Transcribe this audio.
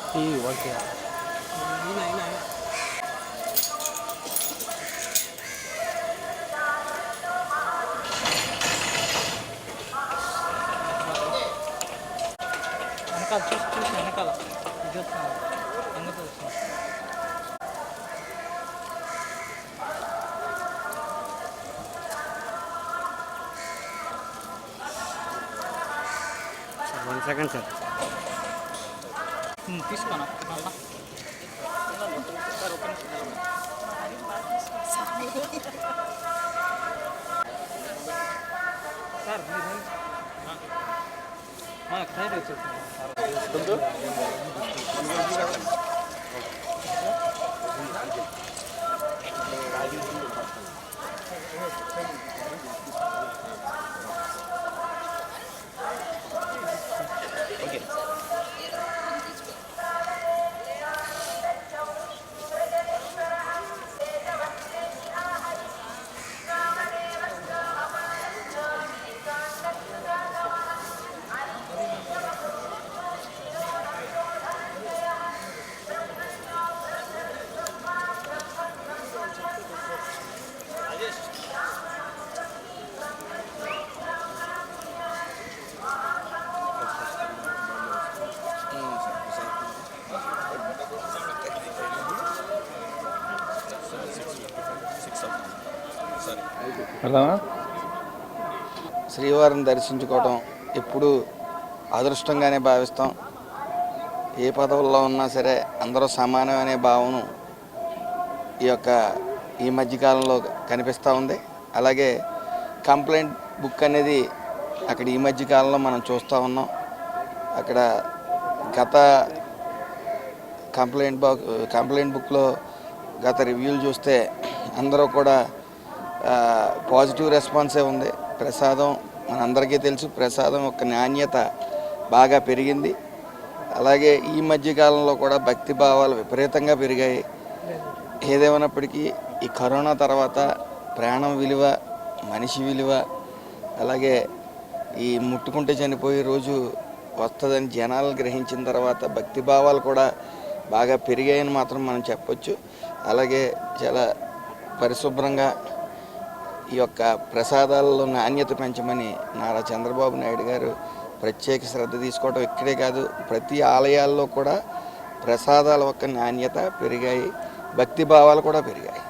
Okay వెనకాల చూసి వెనకాల ఇది వస్తున్నాను సంగతి వస్తున్నాను 1 second సార్ తీసుకోనా సార్ సైడ్ వచ్చేస్తుంది శ్రీవారిని దర్శించుకోవడం ఎప్పుడు అదృష్టంగానే భావిస్తాం. ఏ పదవుల్లో ఉన్నా సరే అందరూ సమానమనే భావన ఈ మధ్యకాలంలో కనిపిస్తూ ఉంది. అలాగే కంప్లైంట్ బుక్ అనేది అక్కడ ఈ మధ్యకాలంలో మనం చూస్తూ ఉన్నాం. అక్కడ గత కంప్లైంట్ బుక్లో గత రివ్యూలు చూస్తే అందరూ కూడా పాజిటివ్ రెస్పాన్సే ఉంది. ప్రసాదం మనందరికీ తెలుసు, ప్రసాదం యొక్క నాణ్యత బాగా పెరిగింది. అలాగే ఈ మధ్యకాలంలో కూడా భక్తి భావాలు విపరీతంగా పెరిగాయి. ఏదేమైనప్పటికీ ఈ కరోనా తర్వాత ప్రాణం విలువ, మనిషి విలువ, అలాగే ఈ ముట్టుకుంటే చనిపోయే రోజు వస్తుందని జనాలు గ్రహించిన తర్వాత భక్తి భావాలు కూడా బాగా పెరిగాయని మాత్రం మనం చెప్పొచ్చు. అలాగే చాలా పరిశుభ్రంగా ఈ యొక్క ప్రసాదాలలో నాణ్యత పెంచమని నారా చంద్రబాబు నాయుడు గారు ప్రత్యేక శ్రద్ధ తీసుకోవడం ఇక్కడే కాదు, ప్రతి ఆలయాల్లో కూడా ప్రసాదాల యొక్క నాణ్యత పెరిగాయి, భక్తి భావాలు కూడా పెరిగాయి.